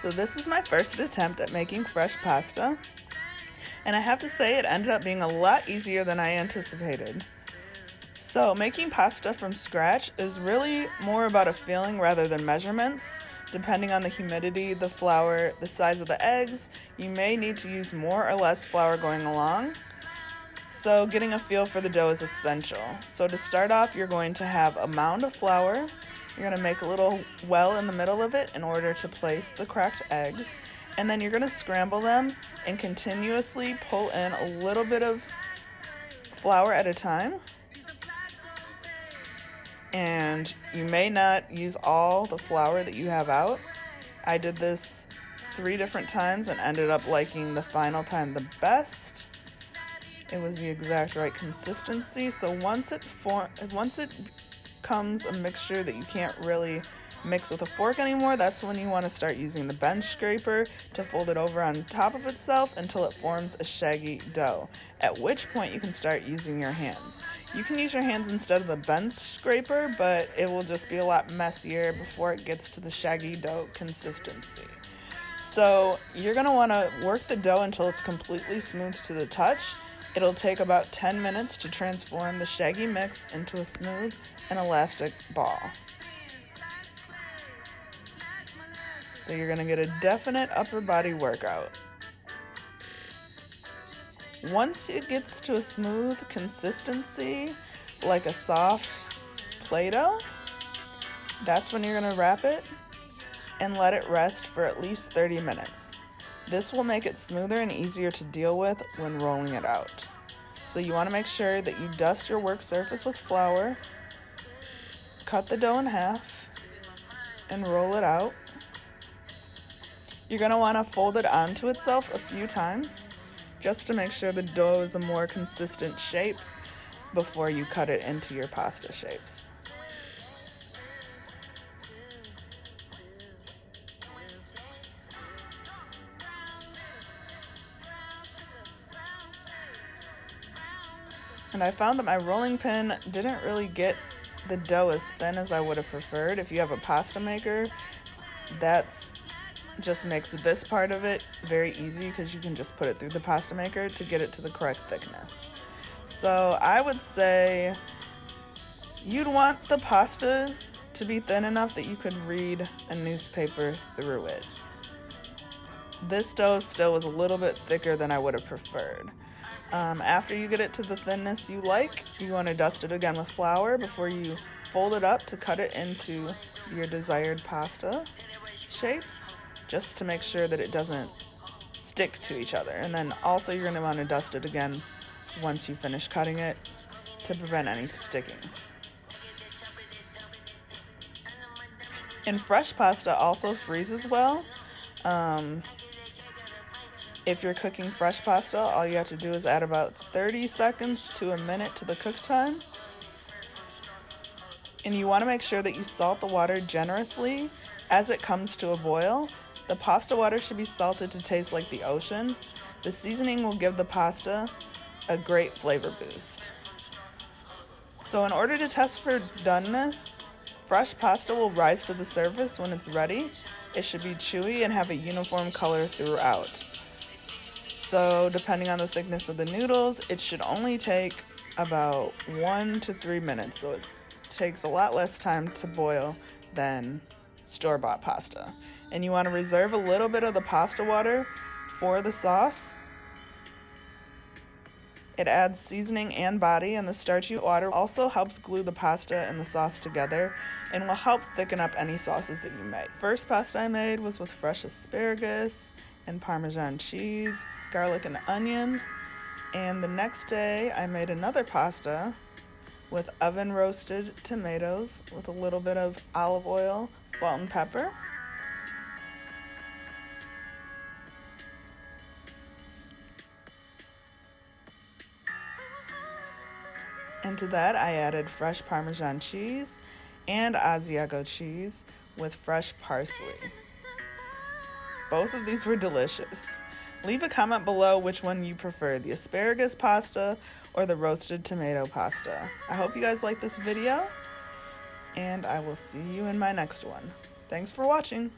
So this is my first attempt at making fresh pasta, and I have to say it ended up being a lot easier than I anticipated. So making pasta from scratch is really more about a feeling rather than measurements. Depending on the humidity, the flour, the size of the eggs, you may need to use more or less flour going along. So getting a feel for the dough is essential. So to start off, you're going to have a mound of flour. You're going to make a little well in the middle of it in order to place the cracked eggs. And then you're going to scramble them and continuously pull in a little bit of flour at a time. And you may not use all the flour that you have out. I did this 3 different times and ended up liking the final time the best. It was the exact right consistency. So once it comes a mixture that you can't really mix with a fork anymore, that's when you want to start using the bench scraper to fold it over on top of itself until it forms a shaggy dough, at which point you can start using your hands. You can use your hands instead of the bench scraper, but it will just be a lot messier before it gets to the shaggy dough consistency. So you're going to want to work the dough until it's completely smooth to the touch. It'll take about 10 minutes to transform the shaggy mix into a smooth and elastic ball. So you're going to get a definite upper body workout. Once it gets to a smooth consistency, like a soft Play-Doh, that's when you're going to wrap it and let it rest for at least 30 minutes. This will make it smoother and easier to deal with when rolling it out. So you want to make sure that you dust your work surface with flour, cut the dough in half, and roll it out. You're going to want to fold it onto itself a few times, just to make sure the dough is a more consistent shape before you cut it into your pasta shapes. And I found that my rolling pin didn't really get the dough as thin as I would have preferred. If you have a pasta maker, that's just makes this part of it very easy because you can just put it through the pasta maker to get it to the correct thickness. So I would say you'd want the pasta to be thin enough that you could read a newspaper through it. This dough still was a little bit thicker than I would have preferred. After you get it to the thinness you like, you want to dust it again with flour before you fold it up to cut it into your desired pasta shapes, just to make sure that it doesn't stick to each other. And then also you're going to want to dust it again once you finish cutting it to prevent any sticking. And fresh pasta also freezes well. If you're cooking fresh pasta, all you have to do is add about 30 seconds to a minute to the cook time. And you want to make sure that you salt the water generously as it comes to a boil. The pasta water should be salted to taste like the ocean. The seasoning will give the pasta a great flavor boost. So in order to test for doneness, fresh pasta will rise to the surface when it's ready. It should be chewy and have a uniform color throughout. So depending on the thickness of the noodles, it should only take about 1 to 3 minutes. So it takes a lot less time to boil than store-bought pasta. And you want to reserve a little bit of the pasta water for the sauce. It adds seasoning and body, and the starchy water also helps glue the pasta and the sauce together and will help thicken up any sauces that you make. First pasta I made was with fresh asparagus and Parmesan cheese, garlic and onion. And the next day I made another pasta with oven roasted tomatoes with a little bit of olive oil, salt and pepper. And to that I added fresh Parmesan cheese and Asiago cheese with fresh parsley. Both of these were delicious. Leave a comment below which one you prefer, the asparagus pasta or the roasted tomato pasta. I hope you guys like this video, and I will see you in my next one. Thanks for watching.